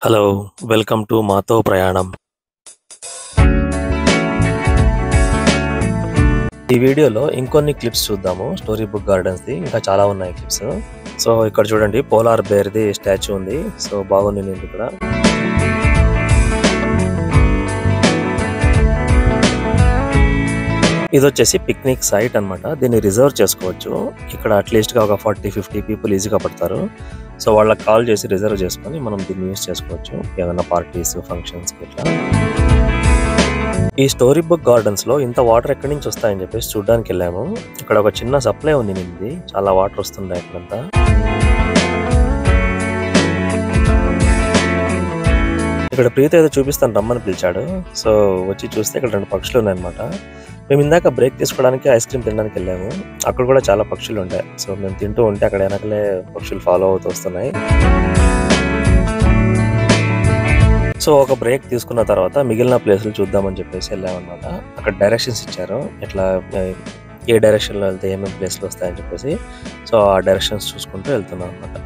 Hello! Welcome to మాతో ప్రయాణం. ఈ వీడియోలో ఇంకొన్ని క్లిప్స్ చూద్దాము. స్టోరీ బుక్ గార్డెన్స్‌ది ఇంకా చాలా ఉన్నాయి క్లిప్స్. సో ఇక్కడ చూడండి పోలార్ బేర్‌ది స్టాచ్యూ ఉంది. సో బాగుంది ఇక్కడ. ఇదొచ్చేసి పిక్నిక్ సైట్ అన్నమాట. దీన్ని రిజర్వ్ చేసుకోవచ్చు. ఇక్కడ అట్లీస్ట్‌గా ఒక 40-50 పీపుల్ ఈజీగా పడతారు. సో వాళ్ళకి కాల్ చేసి రిజర్వ్ చేసుకొని మనం దీన్ని యూజ్ చేసుకోవచ్చు. ఏదైనా పార్టీస్, ఫంక్షన్స్‌కి ఇట్లా. ఈ స్టోరీ బుక్ గార్డెన్స్‌లో ఇంత వాటర్ ఎక్కడి నుంచి వస్తాయని చెప్పేసి చూడడానికి వెళ్ళాము. ఇక్కడ ఒక చిన్న సప్లై ఉంది నింది. చాలా వాటర్ వస్తున్నాయి ఇక్కడంతా. ఇక్కడ ప్రీత ఏదో చూపిస్తాను రమ్మని పిలిచాడు. సో వచ్చి చూస్తే ఇక్కడ 2 పక్షులు ఉన్నాయన్నమాట. మేము ఇందాక బ్రేక్ తీసుకోవడానికి ఐస్ క్రీమ్ తినడానికి వెళ్ళాము. అక్కడ కూడా చాలా పక్షులు ఉంటాయి. సో మేము తింటూ ఉంటే అక్కడ వెనకలే పక్షులు ఫాలో అవుతూ వస్తున్నాయి. సో ఒక బ్రేక్ తీసుకున్న తర్వాత మిగిలిన ప్లేసులు చూద్దామని చెప్పేసి వెళ్ళామన్నమాట. అక్కడ డైరెక్షన్స్ ఇచ్చారు. ఇట్లా ఏ డైరెక్షన్లో వెళ్తే ఏమేమి ప్లేస్లు వస్తాయని చెప్పేసి. సో ఆ డైరెక్షన్స్ చూసుకుంటూ వెళ్తున్నాం అనమాట.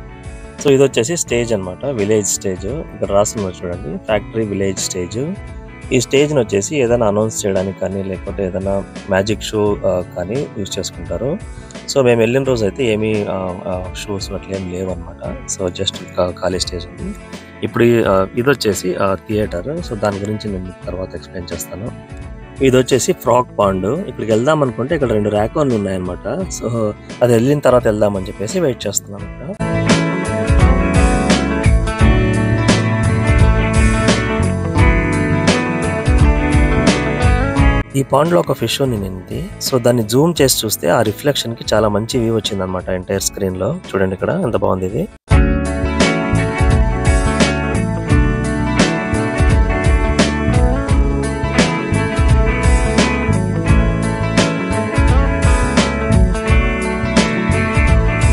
సో ఇది వచ్చేసి స్టేజ్ అనమాట, విలేజ్ స్టేజ్. ఇక్కడ రాస్తున్నారు చూడండి, ఫ్యాక్టరీ విలేజ్ స్టేజ్. ఈ స్టేజ్ని వచ్చేసి ఏదైనా అనౌన్స్ చేయడానికి కానీ లేకపోతే ఏదైనా మ్యాజిక్ షో కానీ యూజ్ చేసుకుంటారు. సో మేము వెళ్ళిన రోజు అయితే ఏమీ షోస్ అట్లా ఏం లేవు అనమాట. సో జస్ట్ ఖాళీ స్టేజ్ ఉంది. ఇప్పుడు ఇది వచ్చేసి థియేటర్. సో దాని గురించి నేను తర్వాత ఎక్స్ప్లెయిన్ చేస్తాను. ఇది వచ్చేసి ఫ్రాక్ పాండ్. ఇక్కడికి వెళ్దాం అనుకుంటే ఇక్కడ 2 ర్యాకోన్లు ఉన్నాయన్నమాట. సో అది వెళ్ళిన తర్వాత వెళ్దామని చెప్పేసి వెయిట్ చేస్తున్నాం ఇక్కడ. ఈ పాండ్ లో ఒక ఫిష్ ఉంది. సో దాన్ని జూమ్ చేసి చూస్తే ఆ రిఫ్లెక్షన్ కి చాలా మంచి వ్యూ వచ్చింది అనమాట ఎంటైర్ స్క్రీన్ లో. చూడండి ఇక్కడ ఎంత బాగుంది ఇది.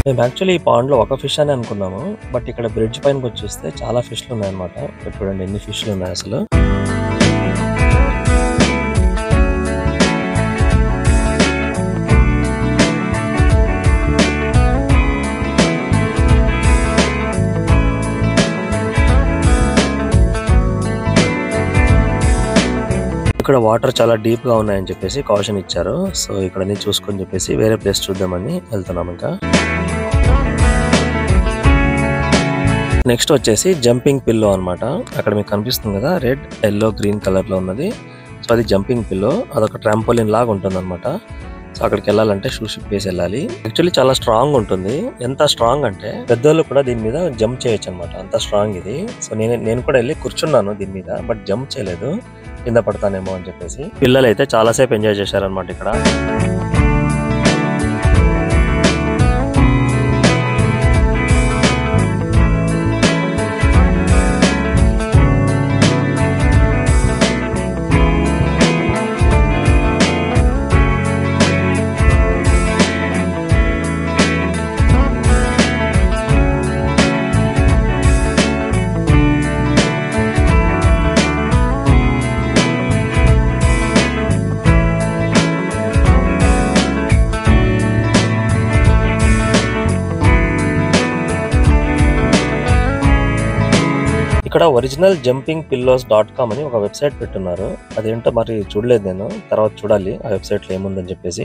మేము యాక్చువల్లీ ఈ పాండ్ లో ఒక ఫిష్ అని అనుకున్నాము. బట్ ఇక్కడ బ్రిడ్జ్ పైనకి వచ్చి చూస్తే చాలా ఫిష్లు ఉన్నాయన్నమాట. ఇక్కడ చూడండి ఎన్ని ఫిష్లు ఉన్నాయి అసలు. ఇక్కడ వాటర్ చాలా డీప్ గా ఉన్నాయని చెప్పేసి కాషన్ ఇచ్చారు. సో ఇక్కడ నుంచి చూసుకొని చెప్పేసి వేరే ప్లేస్ చూద్దామని వెళ్తున్నాం. ఇంకా నెక్స్ట్ వచ్చేసి జంపింగ్ పిల్లో అనమాట. అక్కడ మీకు కనిపిస్తుంది కదా, రెడ్, ఎల్లో, గ్రీన్ కలర్ లో ఉన్నది. సో అది జంపింగ్ పిల్లో. అదొక ట్రాంపోలిన్ లాగా ఉంటుంది అనమాట. సో అక్కడికి వెళ్ళాలంటే షూ షిప్ వేసి వెళ్ళాలి. యాక్చువల్లీ చాలా స్ట్రాంగ్ ఉంటుంది. ఎంత స్ట్రాంగ్ అంటే పెద్దోళ్ళు కూడా దీని మీద జంప్ చేయొచ్చు అనమాట, అంత స్ట్రాంగ్ ఇది. సో నేను కూడా వెళ్ళి కూర్చున్నాను దీని మీద, బట్ జంప్ చేయలేదు, కింద పడతానేమో అని చెప్పేసి. పిల్లలు అయితే చాలాసేపు ఎంజాయ్ చేశారనమాట ఇక్కడ. ఇక్కడ ఒరిజినల్ జంపింగ్ పిల్లోస్.com అని ఒక వెబ్సైట్ పెట్టున్నారు. అదేంటో మరి చూడలేదు నేను, తర్వాత చూడాలి ఆ వెబ్సైట్ లో ఏముందని చెప్పేసి.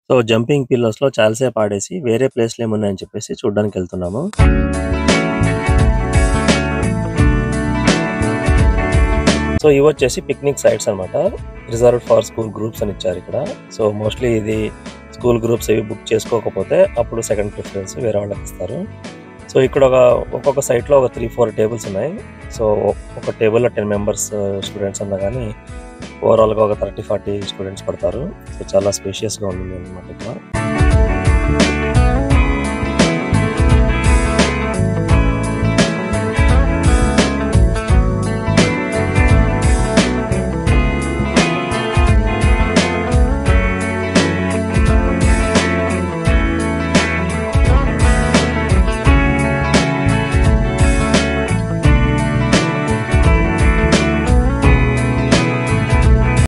సో జంపింగ్ పిల్లోస్ లో చాలాసేపు ఆడేసి వేరే ప్లేస్లు ఏమున్నాయని చెప్పేసి చూడడానికి వెళ్తున్నాము. సో ఇవి వచ్చేసి పిక్నిక్ సైట్స్ అనమాట. రిజర్వ్డ్ ఫర్ స్కూల్ గ్రూప్స్ అని ఇచ్చారు ఇక్కడ. సో మోస్ట్లీ ఇది స్కూల్ గ్రూప్స్ ఏవి బుక్ చేసుకోకపోతే అప్పుడు సెకండ్ ప్రిఫరెన్స్ వేరే వాళ్ళకి ఇస్తారు. సో ఇక్కడ ఒక్కొక్క సైట్లో ఒక 3-4 టేబుల్స్ ఉన్నాయి. సో ఒక టేబుల్లో 10 మెంబర్స్ స్టూడెంట్స్ అన్నా కానీ ఓవరాల్గా ఒక 30-40 స్టూడెంట్స్ పడతారు. సో చాలా స్పేషియస్గా ఉంటుంది అనమాట ఇక్కడ.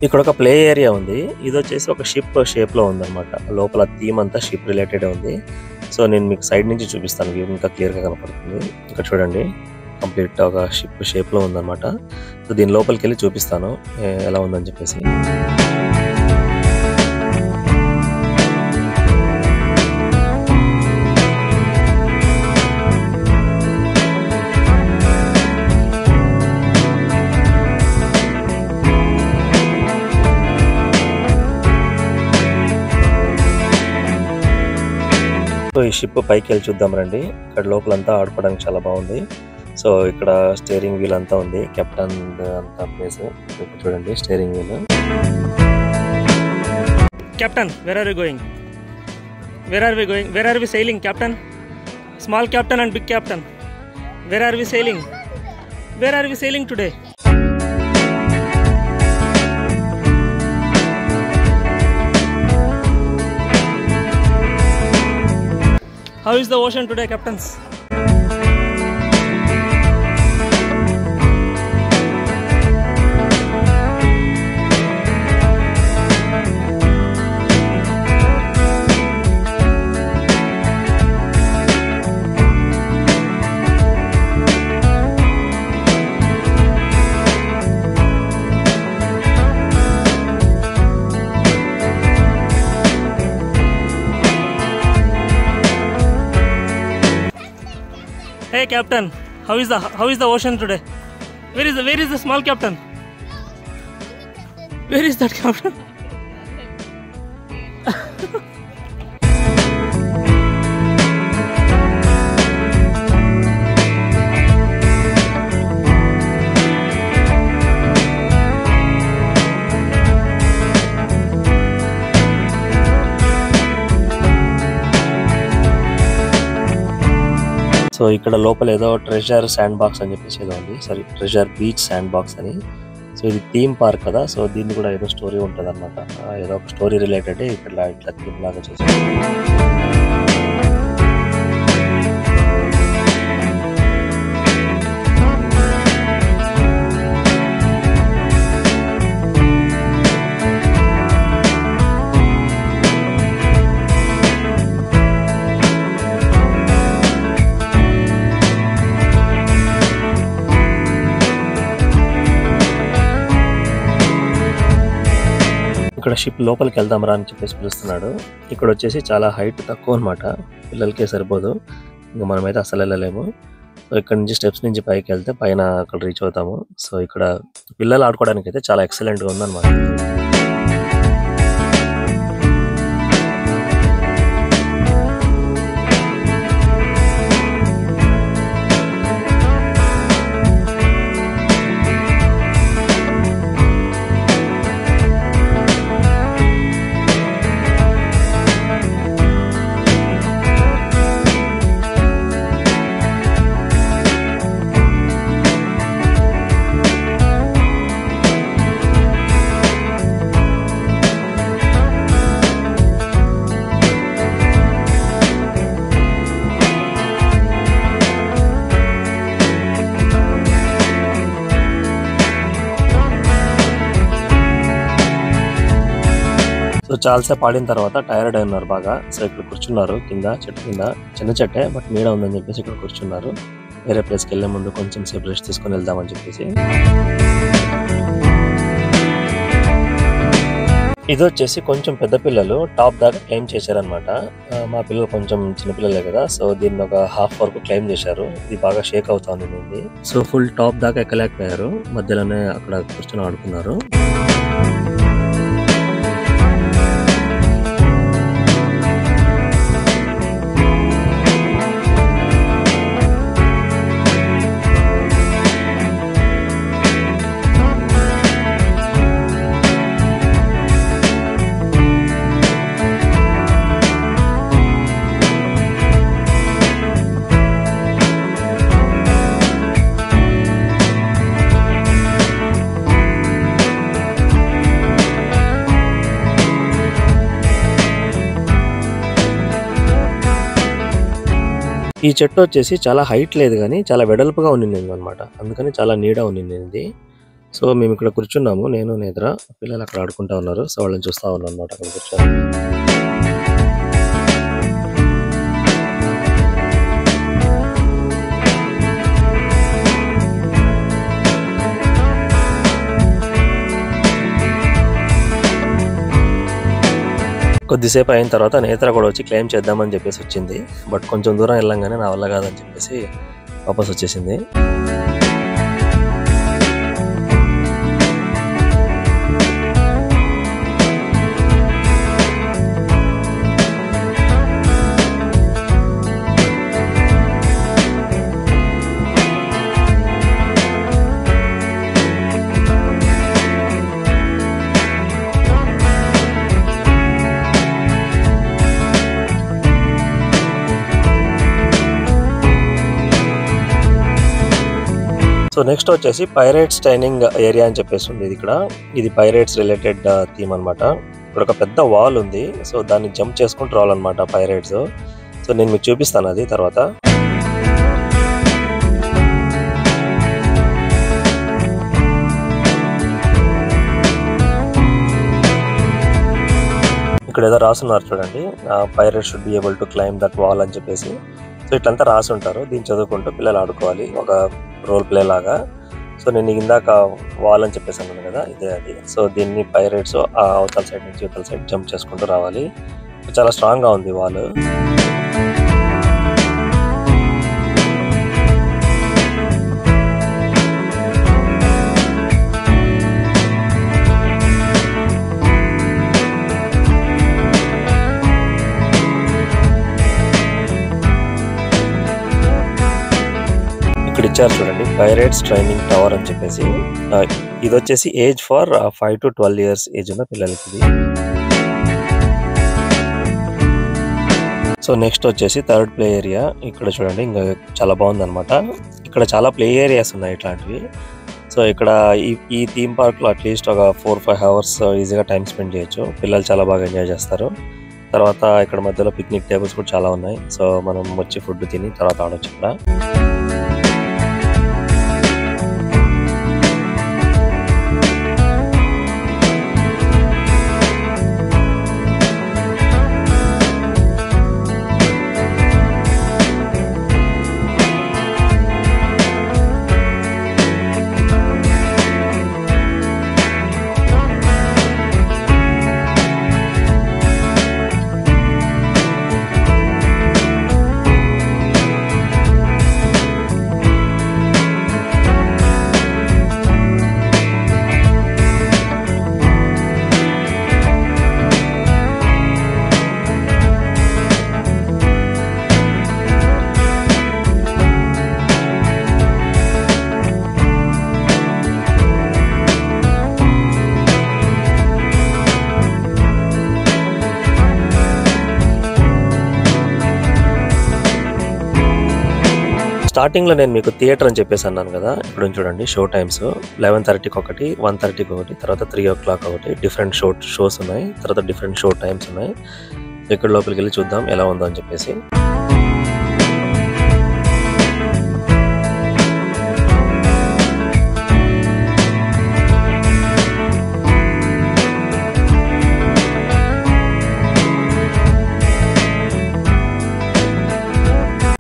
ఇక్కడ ఒక ప్లే ఏరియా ఉంది. ఇది వచ్చేసి ఒక షిప్ షేప్ లో ఉంది అనమాట. లోపల థీమ్ అంతా షిప్ రిలేటెడ్ ఉంది. సో సో నేను మీకు సైడ్ నుంచి చూపిస్తాను, వ్యూ ఇంకా క్లియర్గా కనపడుతుంది. ఇక్కడ చూడండి, కంప్లీట్ ఒక షిప్ షేప్లో ఉందన్నమాట. సో దీని లోపలికి వెళ్ళి చూపిస్తాను ఎలా ఉందని చెప్పేసి. సో ఈ షిప్ పైకి వెళ్ళి చూద్దాం రండి. ఇక్కడ లోపలంతా ఆడుకోవడానికి చాలా బాగుంది. సో ఇక్కడ స్టీరింగ్ వీల్ అంతా ఉంది, కెప్టెన్ అంతా ప్లేస్. ఇక్కడ చూడండి steering wheel. Captain, where are you going? Where are we going? Where are we sailing captain? Small captain and big captain, where are we sailing? Where are we sailing today? How is the ocean today, captains? Hey captain, how is the ocean today? Where is the small captain? Where is that captain? So ఇక్కడ లోపల ఏదో treasure sand box అని చెప్పేసి ఏదో ఉంది, sorry treasure beach sand box అని. So ఇది theme park కదా, సో దీన్ని కూడా ఏదో స్టోరీ ఉంటుంది అనమాట. ఏదో ఒక స్టోరీ రిలేటెడ్ ఇట్లా థీమ్ లాగా చేసి. ఇక్కడ షిప్ లోపలికి వెళ్దాం రా అని చెప్పేసి పిలుస్తున్నాడు. ఇక్కడ వచ్చేసి చాలా హైట్ తక్కువ అనమాట, పిల్లలకే సరిపోదు, ఇంకా మనమైతే అసలు వెళ్ళలేము. సో ఇక్కడ నుంచి స్టెప్స్ నుంచి పైకి వెళ్తే పైన అక్కడ రీచ్ అవుతాము. సో ఇక్కడ పిల్లలు ఆడుకోవడానికి అయితే చాలా ఎక్సలెంట్గా ఉందన్నమాట. సో చాలాసేపు ఆడిన తర్వాత టైర్డ్ అయినారు బాగా. సో ఇక్కడ కూర్చున్నారు కింద చెట్టు కింద, చిన్న చెట్టే బట్ నీడ ఉందని చెప్పేసి ఇక్కడ కూర్చున్నారు. వేరే ప్లేస్కి వెళ్ళే ముందు కొంచెం సేపు రెస్ట్ తీసుకొని వెళ్దామని చెప్పేసి. ఇది వచ్చేసి కొంచెం పెద్ద పిల్లలు టాప్ దాకా క్లైమ్ చేశారనమాట. మా పిల్లలు కొంచెం చిన్నపిల్లలే కదా, సో దీన్ని ఒక హాఫ్ వరకు క్లైమ్ చేశారు. ఇది బాగా షేక్ అవుతుంది. సో ఫుల్ టాప్ దాకా ఎక్కలేకపోయారు, మధ్యలోనే అక్కడ కూర్చొని ఆడుకున్నారు. ఈ చెట్టు వచ్చేసి చాలా హైట్ లేదు కానీ చాలా వెడల్పుగా ఉండింది అనమాట, అందుకని చాలా నీడ ఉండింది. సో మేము ఇక్కడ కూర్చున్నాము, నేను నేద్ర, పిల్లలు అక్కడ ఆడుకుంటా ఉన్నారు. సో వాళ్ళని చూస్తా ఉన్నాను అనమాట అక్కడ కూర్చొని. కొద్దిసేపు అయిన తర్వాత నేత్ర కూడా వచ్చి క్లెయిమ్ చేద్దామని చెప్పేసి వచ్చింది. బట్ కొంచెం దూరం వెళ్ళంగానే నా వల్ల కాదని చెప్పేసి వాపస్ వచ్చేసింది. సో నెక్స్ట్ వచ్చేసి పైరేట్స్ ట్రైనింగ్ ఏరియా అని చెప్పేసి ఉంది ఇక్కడ. ఇది పైరేట్స్ రిలేటెడ్ థీమ్ అనమాట. ఇక్కడ ఒక పెద్ద వాల్ ఉంది. సో దాన్ని జంప్ చేసుకుంటూ రావాలన్నమాట పైరేట్స్. సో నేను మీకు చూపిస్తాను అది తర్వాత. ఇక్కడ ఏదో రాసున్నారు చూడండి, pirates should be able to claim that wall అని చెప్పేసి. సో ఇట్లంతా రాసి ఉంటారు. దీన్ని చదువుకుంటూ పిల్లలు ఆడుకోవాలి ఒక రోల్ ప్లే లాగా. సో నేను ఇందాక వాల్ అని చెప్పేసి అన్నాను కదా, ఇదే అది. సో దీన్ని పైరేట్స్ అవతల సైడ్ నుంచి అవతల సైడ్ జంప్ చేసుకుంటూ రావాలి. చాలా స్ట్రాంగ్ గా ఉంది వాల్. ఇక్కడ ఇచ్చారు చూడండి, పైరేట్స్ ట్రైనింగ్ టవర్ అని చెప్పేసి. ఇది వచ్చేసి age for 5 to 12 years age ఉన్న పిల్లలకి ఇది. సో నెక్స్ట్ వచ్చేసి థర్డ్ ప్లే ఏరియా. ఇక్కడ చూడండి, ఇంకా చాలా బాగుంది అనమాట. ఇక్కడ చాలా ప్లే ఏరియాస్ ఉన్నాయి ఇట్లాంటివి. సో ఇక్కడ ఈ థీమ్ పార్క్ లో అట్లీస్ట్ ఒక 4-5 hours ఈజీగా టైం స్పెండ్ చేయొచ్చు. పిల్లలు చాలా బాగా ఎంజాయ్ చేస్తారు. తర్వాత ఇక్కడ మధ్యలో పిక్నిక్ టేబుల్స్ కూడా చాలా ఉన్నాయి. సో మనం వచ్చి ఫుడ్ తిని తర్వాత ఆడొచ్చు ఇక్కడ. స్టార్టింగ్ లో నేను మీకు థియేటర్ అని చెప్పేసి అన్నాను కదా. ఇప్పుడు చూడండి షో టైమ్స్ 11:30కి ఒకటి, 1:30కి ఒకటి, తర్వాత 3 o'clock ఒకటి. డిఫరెంట్ షోస్ ఉన్నాయి. తర్వాత డిఫరెంట్ షో టైమ్స్ ఉన్నాయి. ఇక్కడ లోపలికి వెళ్ళి చూద్దాం ఎలా ఉందో అని చెప్పేసి.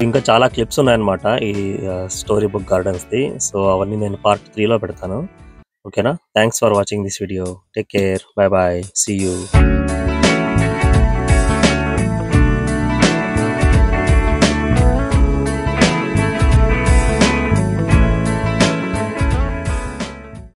ఇంకా చాలా క్లిప్స్ ఉన్నాయన్నమాట ఈ స్టోరీ బుక్ గార్డెన్స్ ది. సో అవన్నీ నేను part 3లో పెడతాను. ఓకేనా? Thanks for watching this video. Take care. Bye bye. See you.